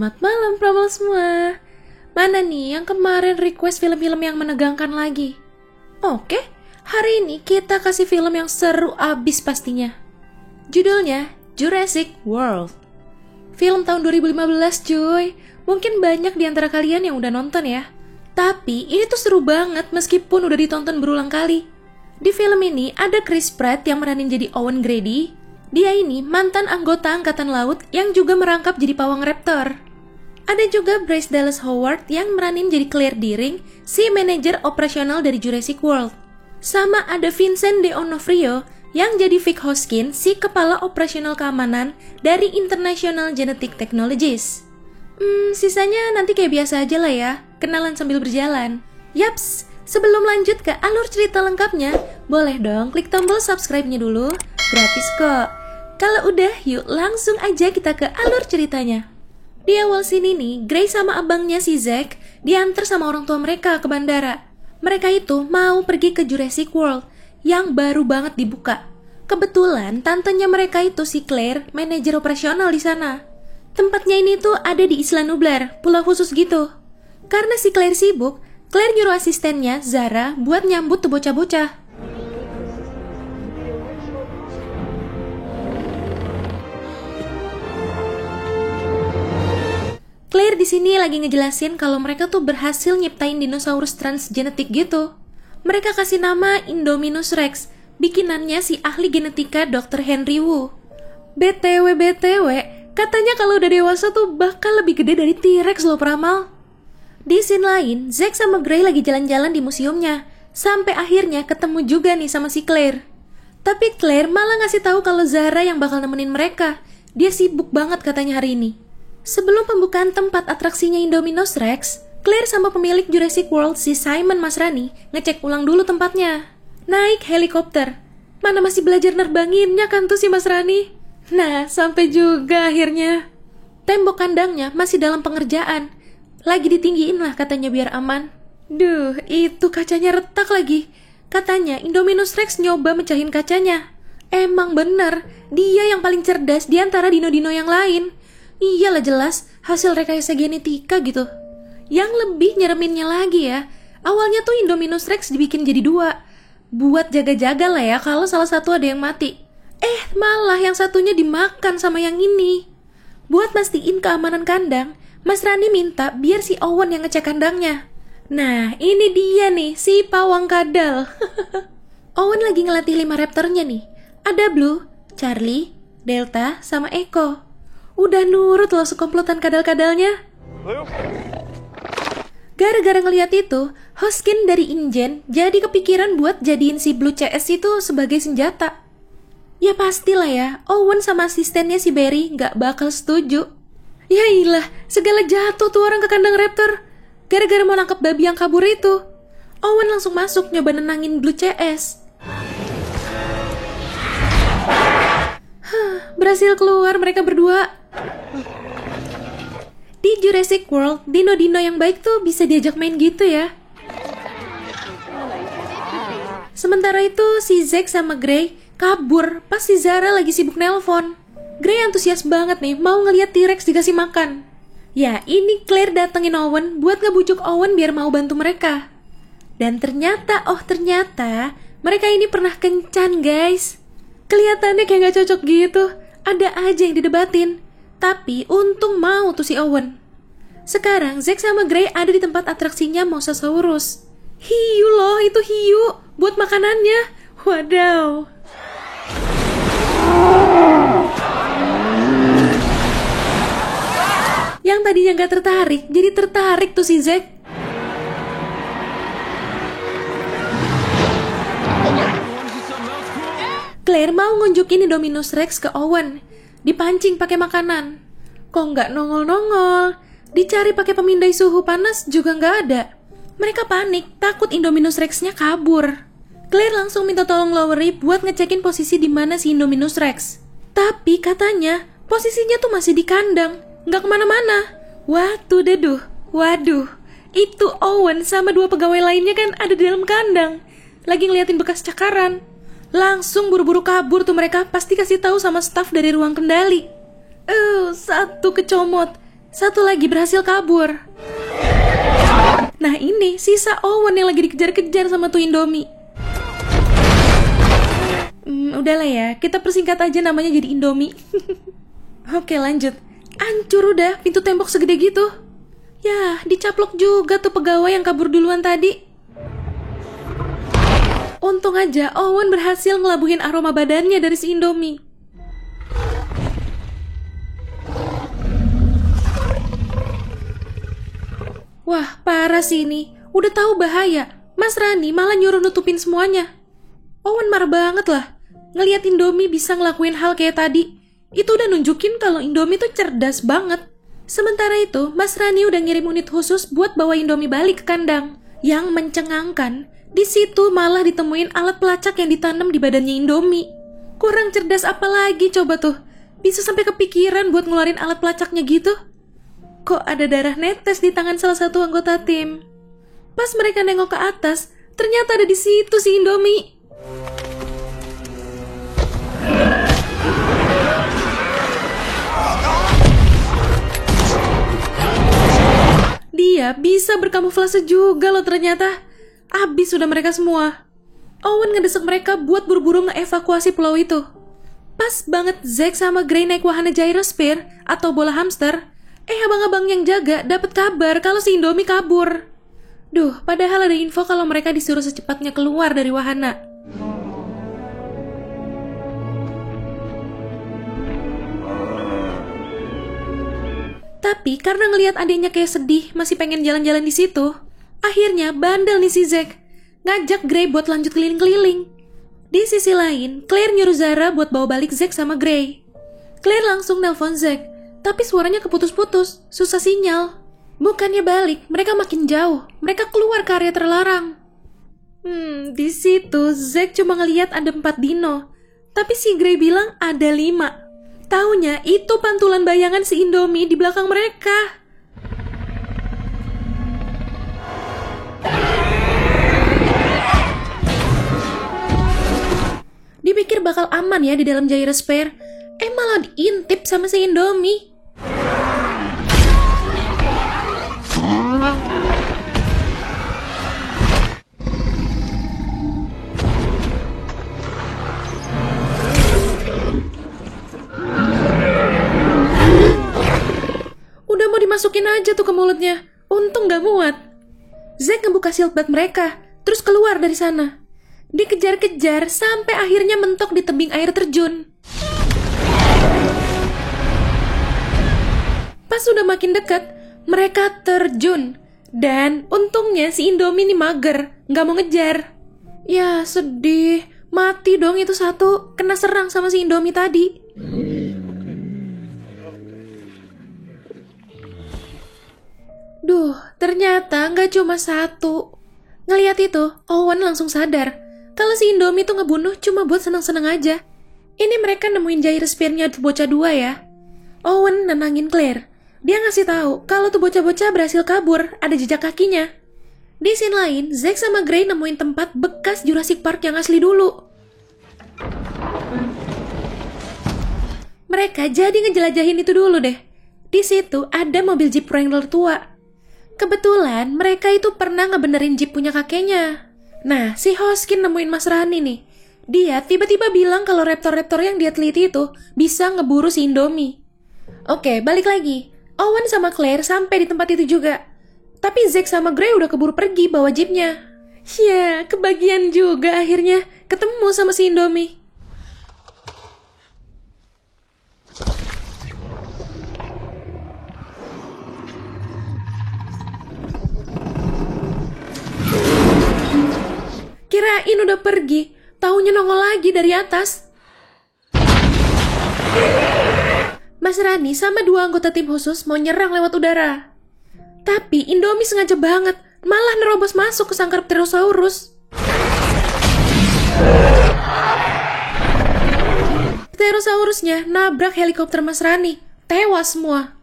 Selamat malam Pramol semua. Mana nih yang kemarin request film-film yang menegangkan lagi? Oke, hari ini kita kasih film yang seru abis pastinya. Judulnya Jurassic World. Film tahun 2015 cuy. Mungkin banyak di antara kalian yang udah nonton ya. Tapi ini tuh seru banget meskipun udah ditonton berulang kali. Di film ini ada Chris Pratt yang meranin jadi Owen Grady. Dia ini mantan anggota Angkatan Laut yang juga merangkap jadi pawang raptor. Ada juga Bryce Dallas Howard yang meranin jadi Claire Dearing, si manajer operasional dari Jurassic World. Sama ada Vincent D'Onofrio yang jadi Vic Hoskins, si kepala operasional keamanan dari International Genetic Technologies. Sisanya nanti kayak biasa aja lah ya, kenalan sambil berjalan. Yaps, sebelum lanjut ke alur cerita lengkapnya, boleh dong klik tombol subscribe-nya dulu, gratis kok. Kalau udah, yuk langsung aja kita ke alur ceritanya. Di awal sini nih, Gray sama abangnya si Zack diantar sama orang tua mereka ke bandara. Mereka itu mau pergi ke Jurassic World yang baru banget dibuka. Kebetulan tantenya mereka itu si Claire, manajer operasional di sana. Tempatnya ini tuh ada di Isla Nublar, pulau khusus gitu. Karena si Claire sibuk, Claire nyuruh asistennya, Zara, buat nyambut tuh bocah-bocah. Claire di sini lagi ngejelasin kalau mereka tuh berhasil nyiptain dinosaurus transgenetik gitu. Mereka kasih nama Indominus Rex, bikinannya si ahli genetika Dr. Henry Wu. BTW, katanya kalau udah dewasa tuh bakal lebih gede dari T-Rex loh Pramal. Di scene lain, Zack sama Gray lagi jalan-jalan di museumnya, sampai akhirnya ketemu juga nih sama si Claire. Tapi Claire malah ngasih tahu kalau Zara yang bakal nemenin mereka. Dia sibuk banget katanya hari ini. Sebelum pembukaan tempat atraksinya Indominus Rex, Claire sama pemilik Jurassic World si Simon Masrani ngecek ulang dulu tempatnya. Naik helikopter. Mana masih belajar nerbanginnya kan tuh si Masrani? Nah, sampai juga akhirnya. Tembok kandangnya masih dalam pengerjaan. Lagi ditinggiin lah katanya biar aman. Duh, itu kacanya retak lagi. Katanya Indominus Rex nyoba mecahin kacanya. Emang bener, dia yang paling cerdas di antara dino-dino yang lain. Iyalah jelas, hasil rekayasa genetika gitu. Yang lebih nyereminnya lagi ya, awalnya tuh Indominus Rex dibikin jadi 2. Buat jaga-jaga lah ya kalau salah satu ada yang mati. Malah yang satunya dimakan sama yang ini. Buat mastiin keamanan kandang, Mas Rani minta biar si Owen yang ngecek kandangnya. Nah, ini dia nih, si pawang kadal. Owen lagi ngelatih 5 raptornya nih. Ada Blue, Charlie, Delta, sama Echo. Udah nurut loh sekomplotan kadal-kadalnya. Gara-gara ngeliat itu, Hoskins dari InGen jadi kepikiran buat jadiin si Blue CS itu sebagai senjata. Ya pastilah ya, Owen sama asistennya si Barry gak bakal setuju. Ya ilah, segala jatuh tuh orang ke kandang raptor. Gara-gara mau nangkep babi yang kabur itu. Owen langsung masuk nyoba nenangin Blue CS. Berhasil keluar mereka berdua. Di Jurassic World, dino-dino yang baik tuh bisa diajak main gitu ya. Sementara itu, si Zack sama Gray kabur pas si Zara lagi sibuk nelpon. Gray antusias banget nih, mau ngeliat T-Rex dikasih makan. Ya, ini Claire datengin Owen buat ngebujuk Owen biar mau bantu mereka. Dan ternyata, mereka ini pernah kencan guys. Kelihatannya kayak gak cocok gitu, ada aja yang didebatin. Tapi untung mau tuh si Owen. Sekarang Zack sama Gray ada di tempat atraksinya Mosasaurus. Hiu loh, itu hiu buat makanannya. Wadaw. Yang tadinya gak tertarik, jadi tertarik tuh si Zack. Claire mau ngunjukin Indominus Rex ke Owen. Dipancing pakai makanan. Kok nggak nongol-nongol? Dicari pakai pemindai suhu panas juga nggak ada. Mereka panik, takut Indominus Rex-nya kabur. Claire langsung minta tolong Lowery buat ngecekin posisi di mana si Indominus Rex. Tapi katanya posisinya tuh masih di kandang, nggak kemana-mana. Waduh, itu Owen sama 2 pegawai lainnya kan ada di dalam kandang, lagi ngeliatin bekas cakaran. Langsung buru-buru kabur tuh mereka, pasti kasih tahu sama staf dari ruang kendali. Satu kecomot. Satu lagi berhasil kabur. Nah ini sisa Owen yang lagi dikejar-kejar sama tuh Indomie. Udahlah ya, kita persingkat aja namanya jadi Indomie. Oke lanjut. Hancur udah pintu tembok segede gitu. Yah, dicaplok juga tuh pegawai yang kabur duluan tadi. Untung aja Owen berhasil ngelabuhin aroma badannya dari si Indomie. Wah, parah sih ini. Udah tahu bahaya, Mas Rani malah nyuruh nutupin semuanya. Owen marah banget lah. Ngeliat Indomie bisa ngelakuin hal kayak tadi. Itu udah nunjukin kalau Indomie tuh cerdas banget. Sementara itu, Mas Rani udah ngirim unit khusus buat bawa Indomie balik ke kandang. Yang mencengangkan, di situ malah ditemuin alat pelacak yang ditanam di badannya Indomie. Kurang cerdas apa lagi coba tuh? Bisa sampai kepikiran buat ngeluarin alat pelacaknya gitu? Kok ada darah netes di tangan salah satu anggota tim? Pas mereka nengok ke atas, ternyata ada di situ si Indomie. Dia bisa berkamuflase juga loh ternyata. Abis sudah mereka semua. Owen ngedesak mereka buat buru-buru ngeevakuasi pulau itu. Pas banget Zack sama Gray naik wahana gyrosphere atau bola hamster. Abang-abang yang jaga dapat kabar kalau si Indomie kabur. Duh, padahal ada info kalau mereka disuruh secepatnya keluar dari wahana. Tapi karena ngelihat adiknya kayak sedih, masih pengen jalan-jalan di situ, akhirnya bandel nih si Zack, ngajak Gray buat lanjut keliling-keliling. Di sisi lain, Claire nyuruh Zara buat bawa balik Zack sama Gray. Claire langsung nelpon Zack, tapi suaranya keputus-putus, susah sinyal. Bukannya balik, mereka makin jauh. Mereka keluar ke area terlarang. Di situ Zack cuma ngelihat ada 4 dino, tapi si Gray bilang ada 5. Taunya itu pantulan bayangan si Indomie di belakang mereka. Dipikir bakal aman ya di dalam gyrosphere, malah diintip sama si Indomie. Udah mau dimasukin aja tuh ke mulutnya, untung gak muat. Zack ngebuka shieldbat mereka, terus keluar dari sana. Dikejar-kejar sampai akhirnya mentok di tebing air terjun. Pas sudah makin dekat, mereka terjun. Dan untungnya si Indomie ini mager, gak mau ngejar. Ya sedih, mati dong itu satu, kena serang sama si Indomie tadi. Duh, ternyata gak cuma satu. Ngeliat itu, Owen langsung sadar kalau si Indomie tuh ngebunuh cuma buat seneng-seneng aja. Ini mereka nemuin gyrosphere-nya bocah 2 ya. Owen nenangin Claire. Dia ngasih tahu kalau tuh bocah-bocah berhasil kabur, ada jejak kakinya. Di scene lain, Zack sama Gray nemuin tempat bekas Jurassic Park yang asli dulu. Mereka jadi ngejelajahin itu dulu deh. Di situ ada mobil Jeep Wrangler tua. Kebetulan mereka itu pernah ngebenerin Jeep punya kakeknya. Nah, si Hoskin nemuin Mas Rani nih. Dia tiba-tiba bilang kalau raptor-raptor yang dia teliti itu bisa ngeburu si Indomie. Oke, balik lagi. Owen sama Claire sampai di tempat itu juga. Tapi Zack sama Gray udah keburu pergi bawa Jeepnya. Ya, kebagian juga akhirnya ketemu sama si Indomie. Kirain udah pergi, taunya nongol lagi dari atas. Mas Rani sama 2 anggota tim khusus mau nyerang lewat udara. Tapi Indomie sengaja banget, malah nerobos masuk ke sangkar Pterosaurus. Pterosaurusnya nabrak helikopter Mas Rani, tewas semua.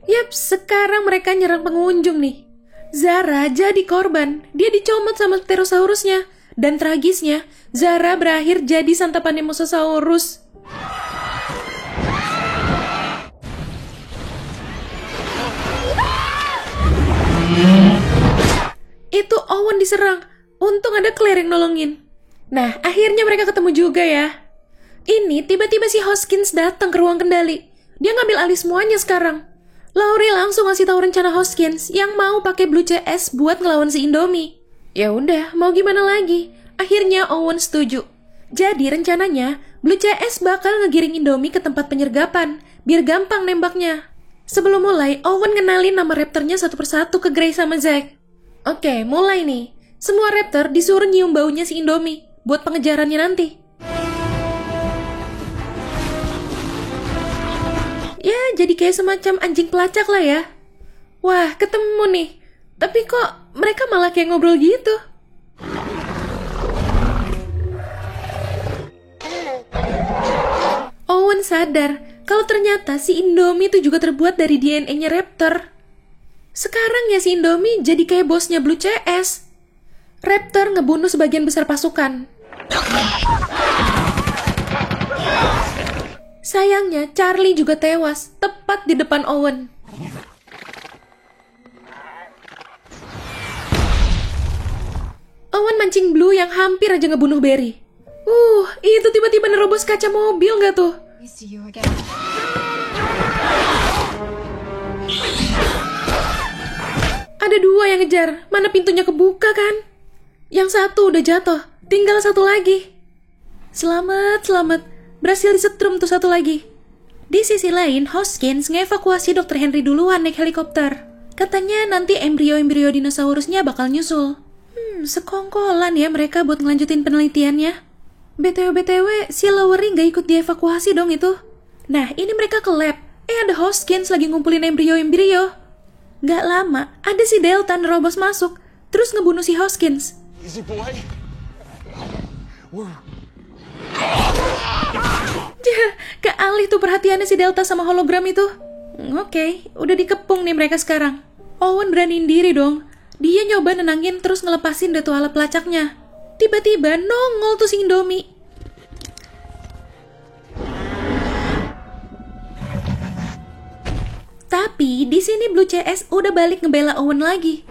Yap, sekarang mereka nyerang pengunjung nih. Zara jadi korban, dia dicomot sama Pterosaurusnya Dan tragisnya, Zara berakhir jadi santapannya Mosasaurus. Itu Owen diserang. Untung ada Claire yang nolongin. Nah, akhirnya mereka ketemu juga ya. Ini tiba-tiba si Hoskins datang ke ruang kendali. Dia ngambil alih semuanya sekarang. Laurie langsung ngasih tahu rencana Hoskins yang mau pakai Blue CS buat ngelawan si Indomie. Ya udah, mau gimana lagi? Akhirnya Owen setuju. Jadi rencananya Blue CS bakal ngegiring Indomie ke tempat penyergapan biar gampang nembaknya. Sebelum mulai, Owen ngenalin nama raptornya satu persatu ke Gray sama Zack. Oke, mulai nih. Semua raptor disuruh nyium baunya si Indomie buat pengejarannya nanti. Ya, jadi kayak semacam anjing pelacak lah ya. Wah, ketemu nih. Tapi kok mereka malah kayak ngobrol gitu? Owen sadar kalau ternyata si Indomie itu juga terbuat dari DNA-nya raptor. Sekarang ya si Indomie jadi kayak bosnya Blue CS. Raptor ngebunuh sebagian besar pasukan. Sayangnya Charlie juga tewas tepat di depan Owen. Owen mancing Blue yang hampir aja ngebunuh Barry. Itu tiba-tiba nerobos kaca mobil nggak tuh? Ada dua yang ngejar, mana pintunya kebuka kan? Yang satu udah jatuh, tinggal satu lagi. Selamat. Berhasil disetrum tuh satu lagi. Di sisi lain, Hoskins ngevakuasi Dr. Henry duluan naik helikopter. Katanya nanti embrio-embrio dinosaurusnya bakal nyusul. Sekongkolan ya mereka buat ngelanjutin penelitiannya. BTW, si Lowry nggak ikut dievakuasi dong itu. Nah, ini mereka ke lab. Ada Hoskins lagi ngumpulin embrio-embrio. Gak lama, ada si Delta nerobos masuk, terus ngebunuh si Hoskins. Easy boy. Kealih tuh perhatiannya si Delta sama hologram itu. Oke, udah dikepung nih mereka sekarang. Owen beraniin diri dong. Dia nyoba nenangin terus ngelepasin datu alat pelacaknya. Tiba-tiba nongol tuh si Indomie. Tapi di sini Blue CS udah balik ngebela Owen lagi.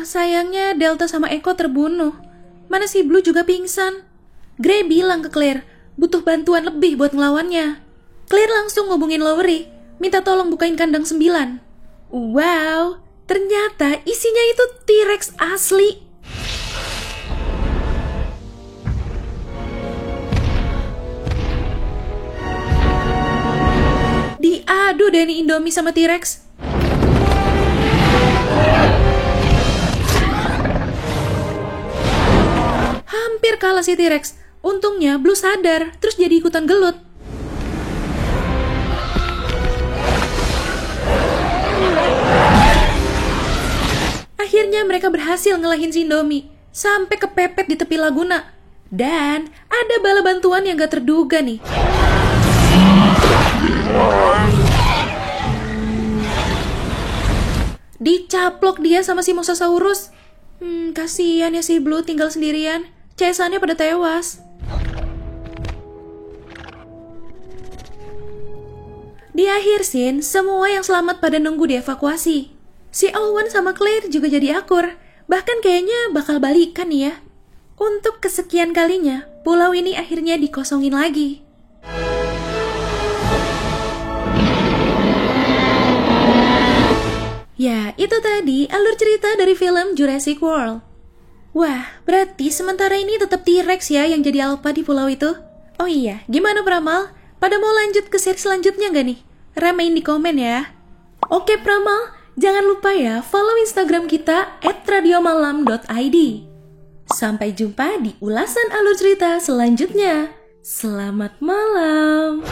Sayangnya Delta sama Echo terbunuh. Mana si Blue juga pingsan. Gray bilang ke Claire, butuh bantuan lebih buat ngelawannya. Claire langsung ngubungin Lowry, minta tolong bukain kandang 9. Wow, ternyata isinya itu T-Rex asli. Diadu deh nih Indomie sama T-Rex. Hampir kalah si T-Rex. Untungnya Blue sadar, terus jadi ikutan gelut. Akhirnya mereka berhasil ngelahin si Indomie sampai kepepet di tepi Laguna. Dan ada bala bantuan yang gak terduga nih. Dicaplok dia sama si Mosasaurus. Kasihan ya si Blue tinggal sendirian. CS-annya pada tewas. Di akhir scene, semua yang selamat pada nunggu dievakuasi. Si Owen sama Claire juga jadi akur. Bahkan kayaknya bakal balikan nih ya. Untuk kesekian kalinya, pulau ini akhirnya dikosongin lagi. Ya, itu tadi alur cerita dari film Jurassic World. Wah, berarti sementara ini tetap T-Rex ya yang jadi alpha di pulau itu. Oh iya, gimana Pramal? Pada mau lanjut ke seri selanjutnya nggak nih? Ramein di komen ya. Oke Pramal, jangan lupa ya follow Instagram kita @radiomalam.id. Sampai jumpa di ulasan alur cerita selanjutnya. Selamat malam.